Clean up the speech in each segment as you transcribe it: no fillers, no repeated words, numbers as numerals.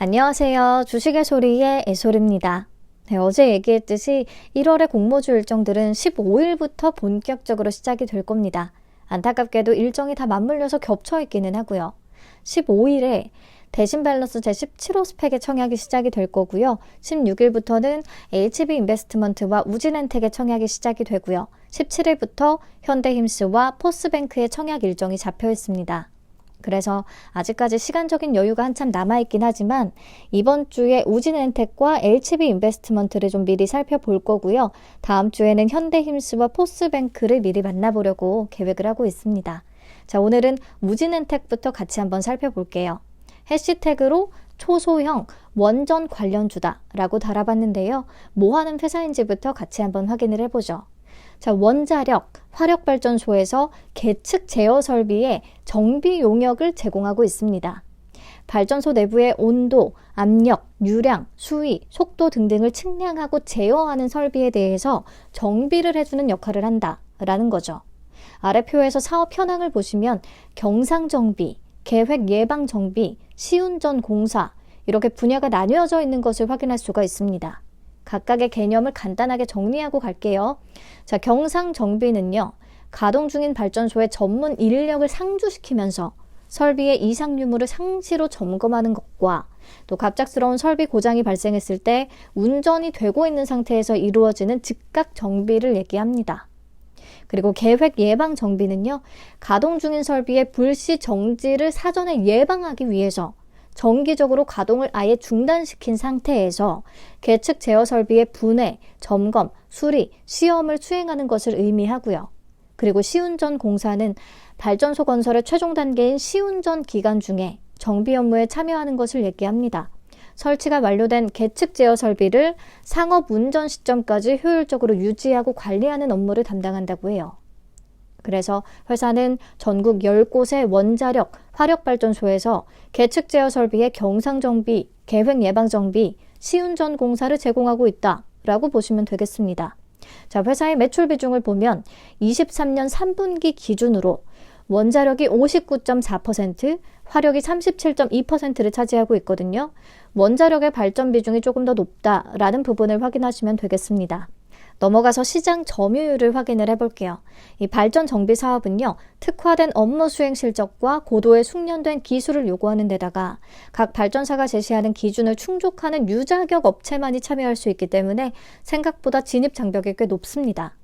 안녕하세요. 주식의 소리의 애솔입니다. 네, 어제 얘기했듯이 1월의 공모주 일정들은 15일부터 본격적으로 시작이 될 겁니다. 안타깝게도 일정이 다 맞물려서 겹쳐 있기는 하고요. 15일에 대신 밸런스 제17호 스펙의 청약이 시작이 될 거고요. 16일부터는 HB 인베스트먼트와 우진엔텍의 청약이 시작이 되고요. 17일부터 현대힘스와 포스뱅크의 청약 일정이 잡혀 있습니다. 그래서 아직까지 시간적인 여유가 한참 남아있긴 하지만 이번 주에 우진엔텍과 HB 인베스트먼트를 좀 미리 살펴볼 거고요. 다음 주에는 현대힘스와 포스뱅크를 미리 만나보려고 계획을 하고 있습니다. 자, 오늘은 우진엔텍부터 같이 한번 살펴볼게요. 해시태그로 초소형 원전 관련주다 라고 달아봤는데요. 뭐 하는 회사인지부터 같이 한번 확인을 해보죠. 자, 원자력, 화력발전소에서 계측 제어 설비의 정비 용역을 제공하고 있습니다. 발전소 내부의 온도, 압력, 유량, 수위, 속도 등등을 측량하고 제어하는 설비에 대해서 정비를 해주는 역할을 한다라는 거죠. 아래 표에서 사업 현황을 보시면 경상정비, 계획예방정비, 시운전공사 이렇게 분야가 나뉘어져 있는 것을 확인할 수가 있습니다. 각각의 개념을 간단하게 정리하고 갈게요. 자, 경상정비는요, 가동 중인 발전소의 전문 인력을 상주시키면서 설비의 이상 유무를 상시로 점검하는 것과 또 갑작스러운 설비 고장이 발생했을 때 운전이 되고 있는 상태에서 이루어지는 즉각 정비를 얘기합니다. 그리고 계획 예방 정비는요, 가동 중인 설비의 불시 정지를 사전에 예방하기 위해서 정기적으로 가동을 아예 중단시킨 상태에서 계측 제어 설비의 분해, 점검, 수리, 시험을 수행하는 것을 의미하고요. 그리고 시운전 공사는 발전소 건설의 최종 단계인 시운전 기간 중에 정비 업무에 참여하는 것을 얘기합니다. 설치가 완료된 계측 제어 설비를 상업 운전 시점까지 효율적으로 유지하고 관리하는 업무를 담당한다고 해요. 그래서 회사는 전국 10곳의 원자력, 화력발전소에서 계측 제어 설비의 경상정비, 계획예방정비, 시운전 공사를 제공하고 있다라고 보시면 되겠습니다. 자, 회사의 매출 비중을 보면 23년 3분기 기준으로 원자력이 59.4%, 화력이 37.2%를 차지하고 있거든요. 원자력의 발전 비중이 조금 더 높다라는 부분을 확인하시면 되겠습니다. 넘어가서 시장 점유율을 확인을 해볼게요. 이 발전 정비 사업은요, 특화된 업무 수행 실적과 고도의 숙련된 기술을 요구하는 데다가 각 발전사가 제시하는 기준을 충족하는 유자격 업체만이 참여할 수 있기 때문에 생각보다 진입 장벽이 꽤 높습니다.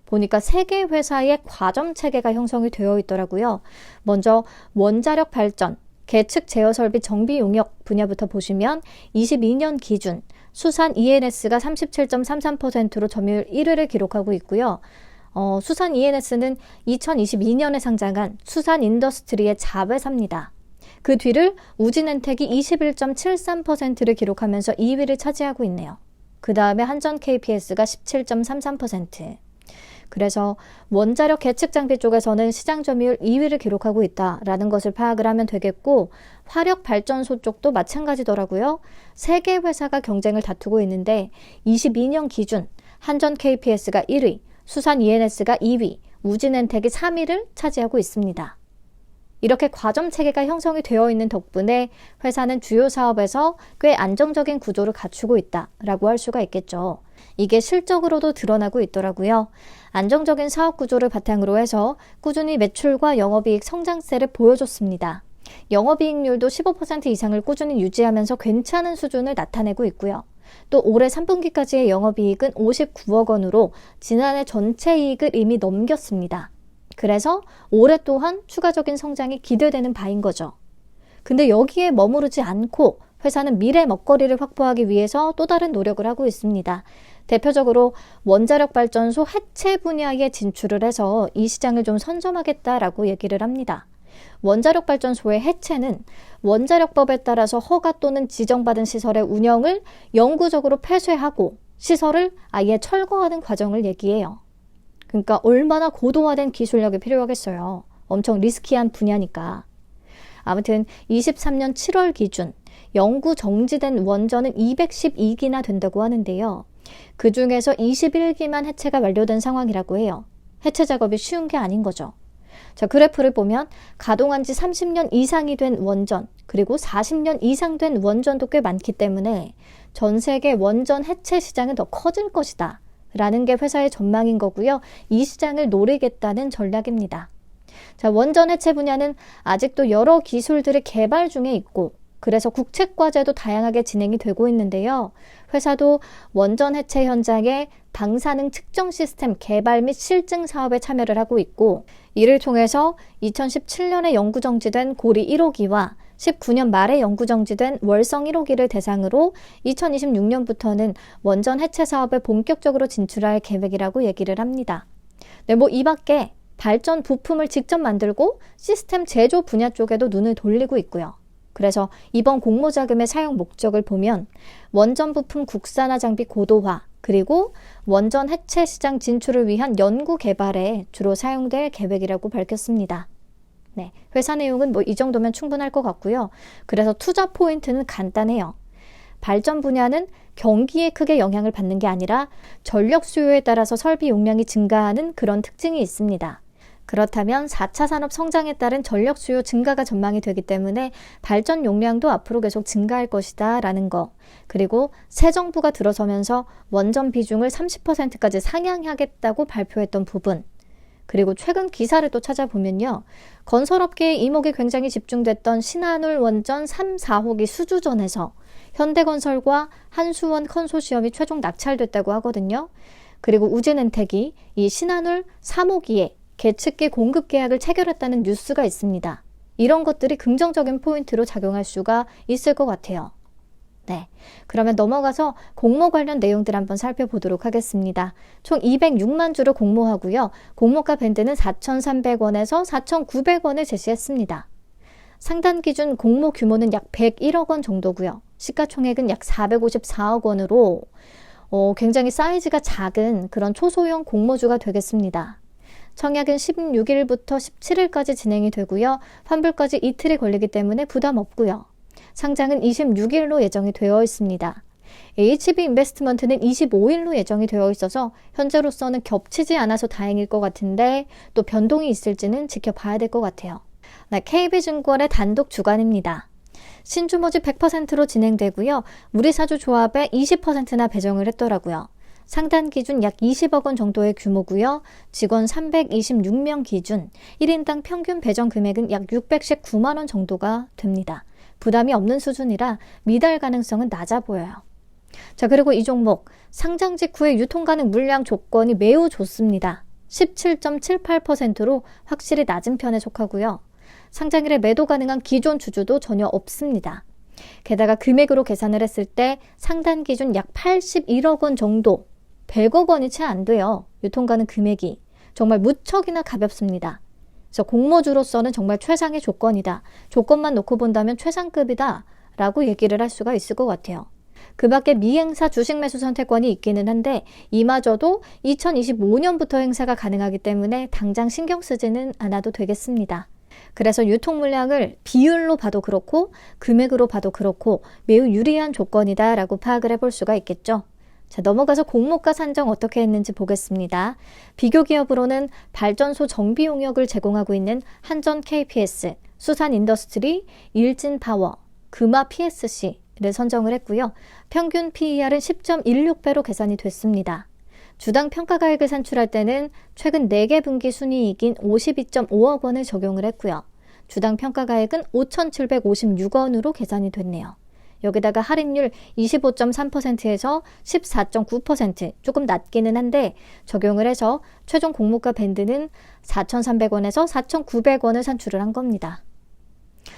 보니까 3개 회사의 과점 체계가 형성이 되어 있더라고요. 먼저 원자력 발전, 계측 제어 설비 정비 용역 분야부터 보시면 22년 기준 수산 ENS가 37.33%로 점유율 1위를 기록하고 있고요. 수산 ENS는 2022년에 상장한 수산 인더스트리의 자회사입니다. 그 뒤를 우진엔텍이 21.73%를 기록하면서 2위를 차지하고 있네요. 그 다음에 한전 KPS가 17.33%. 그래서 원자력 계측 장비 쪽에서는 시장 점유율 2위를 기록하고 있다라는 것을 파악을 하면 되겠고, 화력 발전소 쪽도 마찬가지더라고요. 3개 회사가 경쟁을 다투고 있는데 22년 기준 한전 KPS가 1위, 수산 ENS가 2위, 우진엔텍이 3위를 차지하고 있습니다. 이렇게 과점 체계가 형성이 되어 있는 덕분에 회사는 주요 사업에서 꽤 안정적인 구조를 갖추고 있다라고 할 수가 있겠죠. 이게 실적으로도 드러나고 있더라고요. 안정적인 사업 구조를 바탕으로 해서 꾸준히 매출과 영업이익 성장세를 보여줬습니다. 영업이익률도 15% 이상을 꾸준히 유지하면서 괜찮은 수준을 나타내고 있고요. 또 올해 3분기까지의 영업이익은 59억 원으로 지난해 전체 이익을 이미 넘겼습니다. 그래서 올해 또한 추가적인 성장이 기대되는 바인 거죠. 근데 여기에 머무르지 않고 회사는 미래 먹거리를 확보하기 위해서 또 다른 노력을 하고 있습니다. 대표적으로 원자력 발전소 해체 분야에 진출을 해서 이 시장을 좀 선점하겠다라고 얘기를 합니다. 원자력 발전소의 해체는 원자력법에 따라서 허가 또는 지정받은 시설의 운영을 영구적으로 폐쇄하고 시설을 아예 철거하는 과정을 얘기해요. 그러니까 얼마나 고도화된 기술력이 필요하겠어요. 엄청 리스키한 분야니까. 아무튼 23년 7월 기준 영구 정지된 원전은 212기나 된다고 하는데요. 그 중에서 21기만 해체가 완료된 상황이라고 해요. 해체 작업이 쉬운 게 아닌 거죠. 자, 그래프를 보면 가동한 지 30년 이상이 된 원전, 그리고 40년 이상 된 원전도 꽤 많기 때문에 전 세계 원전 해체 시장은 더 커질 것이다 라는 게 회사의 전망인 거고요. 이 시장을 노리겠다는 전략입니다. 자, 원전 해체 분야는 아직도 여러 기술들이 개발 중에 있고 그래서 국책과제도 다양하게 진행이 되고 있는데요. 회사도 원전 해체 현장에 방사능 측정 시스템 개발 및 실증 사업에 참여를 하고 있고 이를 통해서 2017년에 연구 정지된 고리 1호기와 19년 말에 연구 정지된 월성 1호기를 대상으로 2026년부터는 원전 해체 사업에 본격적으로 진출할 계획이라고 얘기를 합니다. 네, 이 밖에 발전 부품을 직접 만들고 시스템 제조 분야 쪽에도 눈을 돌리고 있고요. 그래서 이번 공모자금의 사용 목적을 보면 원전 부품 국산화 장비 고도화, 그리고 원전 해체 시장 진출을 위한 연구 개발에 주로 사용될 계획이라고 밝혔습니다. 네, 회사 내용은 이 정도면 충분할 것 같고요. 그래서 투자 포인트는 간단해요. 발전 분야는 경기에 크게 영향을 받는 게 아니라 전력 수요에 따라서 설비 용량이 증가하는 그런 특징이 있습니다. 그렇다면 4차 산업 성장에 따른 전력 수요 증가가 전망이 되기 때문에 발전 용량도 앞으로 계속 증가할 것이다 라는 거. 그리고 새 정부가 들어서면서 원전 비중을 30%까지 상향하겠다고 발표했던 부분. 그리고 최근 기사를 또 찾아보면요. 건설업계의 이목이 굉장히 집중됐던 신한울 원전 3, 4호기 수주전에서 현대건설과 한수원 컨소시엄이 최종 낙찰됐다고 하거든요. 그리고 우진엔텍이 이 신한울 3호기에 계측기 공급 계약을 체결했다는 뉴스가 있습니다. 이런 것들이 긍정적인 포인트로 작용할 수가 있을 것 같아요. 네, 그러면 넘어가서 공모 관련 내용들 한번 살펴보도록 하겠습니다. 총 206만 주를 공모하고요. 공모가 밴드는 4,300원에서 4,900원을 제시했습니다. 상단 기준 공모 규모는 약 101억 원 정도고요. 시가총액은 약 454억 원으로 굉장히 사이즈가 작은 그런 초소형 공모주가 되겠습니다. 청약은 16일부터 17일까지 진행이 되고요. 환불까지 이틀이 걸리기 때문에 부담 없고요. 상장은 26일로 예정이 되어 있습니다. HB 인베스트먼트는 25일로 예정이 되어 있어서 현재로서는 겹치지 않아서 다행일 것 같은데 또 변동이 있을지는 지켜봐야 될 것 같아요. 네, KB증권의 단독 주관입니다. 신주 모집 100%로 진행되고요. 우리사주 조합에 20%나 배정을 했더라고요. 상단 기준 약 20억 원 정도의 규모고요. 직원 326명 기준 1인당 평균 배정 금액은 약 619만 원 정도가 됩니다. 부담이 없는 수준이라 미달 가능성은 낮아 보여요. 자, 그리고 이 종목 상장 직후의 유통 가능 물량 조건이 매우 좋습니다. 17.78%로 확실히 낮은 편에 속하고요. 상장일에 매도 가능한 기존 주주도 전혀 없습니다. 게다가 금액으로 계산을 했을 때 상단 기준 약 81억 원 정도, 100억 원이 채 안 돼요. 유통 가능 금액이. 정말 무척이나 가볍습니다. 그래서 공모주로서는 정말 최상의 조건이다. 조건만 놓고 본다면 최상급이다 라고 얘기를 할 수가 있을 것 같아요. 그 밖에 미행사 주식 매수 선택권이 있기는 한데 이마저도 2025년부터 행사가 가능하기 때문에 당장 신경 쓰지는 않아도 되겠습니다. 그래서 유통 물량을 비율로 봐도 그렇고 금액으로 봐도 그렇고 매우 유리한 조건이다 라고 파악을 해볼 수가 있겠죠. 자, 넘어가서 공모가 산정 어떻게 했는지 보겠습니다. 비교 기업으로는 발전소 정비 용역을 제공하고 있는 한전 KPS, 수산 인더스트리, 일진 파워, 금화 PSC를 선정을 했고요. 평균 PER은 10.16배로 계산이 됐습니다. 주당 평가가액을 산출할 때는 최근 4개 분기 순이익인 52.5억 원을 적용을 했고요. 주당 평가가액은 5,756원으로 계산이 됐네요. 여기다가 할인율 25.3%에서 14.9%, 조금 낮기는 한데 적용을 해서 최종 공모가 밴드는 4,300원에서 4,900원을 산출을 한 겁니다.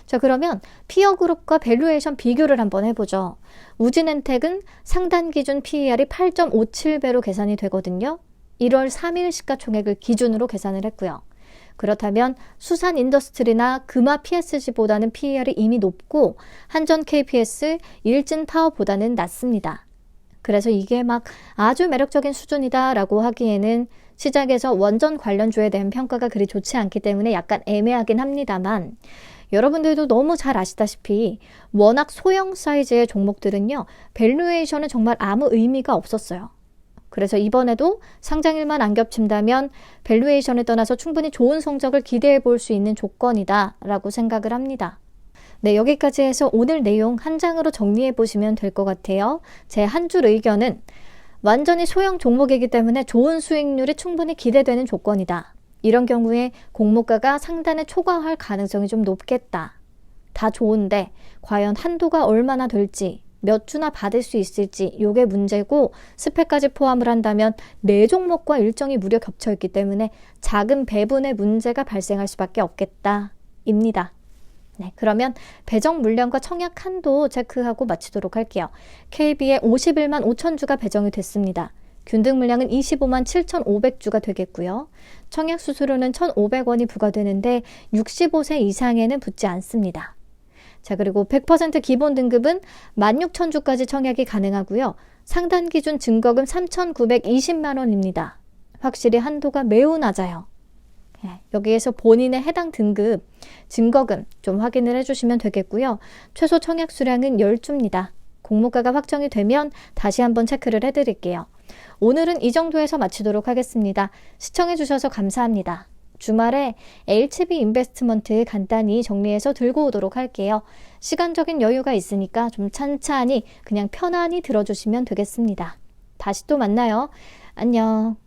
자, 그러면 피어그룹과 밸류에이션 비교를 한번 해보죠. 우진엔텍은 상단 기준 PER이 8.57배로 계산이 되거든요. 1월 3일 시가총액을 기준으로 계산을 했고요. 그렇다면 수산 인더스트리나 금화 PSG보다는 PER이 이미 높고 한전 KPS, 일진 파워보다는 낮습니다. 그래서 이게 막 아주 매력적인 수준이다 라고 하기에는 시장에서 원전 관련주에 대한 평가가 그리 좋지 않기 때문에 약간 애매하긴 합니다만 여러분들도 너무 잘 아시다시피 워낙 소형 사이즈의 종목들은요, 밸류에이션은 정말 아무 의미가 없었어요. 그래서 이번에도 상장일만 안 겹친다면 밸류에이션을 떠나서 충분히 좋은 성적을 기대해 볼 수 있는 조건이다 라고 생각을 합니다. 네, 여기까지 해서 오늘 내용 한 장으로 정리해 보시면 될 것 같아요. 제 한 줄 의견은 완전히 소형 종목이기 때문에 좋은 수익률이 충분히 기대되는 조건이다. 이런 경우에 공모가가 상단에 초과할 가능성이 좀 높겠다. 다 좋은데 과연 한도가 얼마나 될지, 몇 주나 받을 수 있을지 요게 문제고, 스펙까지 포함을 한다면 4종목과 일정이 무려 겹쳐있기 때문에 작은 배분의 문제가 발생할 수밖에 없겠다 입니다. 네, 그러면 배정 물량과 청약 한도 체크하고 마치도록 할게요. KB에 51만 5천 주가 배정이 됐습니다. 균등 물량은 25만 7,500주가 되겠고요. 청약 수수료는 1,500원이 부과되는데 65세 이상에는 붙지 않습니다. 자, 그리고 100% 기본 등급은 16,000주까지 청약이 가능하고요. 상단 기준 증거금 3,920만 원입니다. 확실히 한도가 매우 낮아요. 여기에서 본인의 해당 등급 증거금 좀 확인을 해주시면 되겠고요. 최소 청약 수량은 10주입니다. 공모가가 확정이 되면 다시 한번 체크를 해드릴게요. 오늘은 이 정도에서 마치도록 하겠습니다. 시청해주셔서 감사합니다. 주말에 HB 인베스트먼트 간단히 정리해서 들고 오도록 할게요. 시간적인 여유가 있으니까 좀 찬찬히 그냥 편안히 들어주시면 되겠습니다. 다시 또 만나요. 안녕.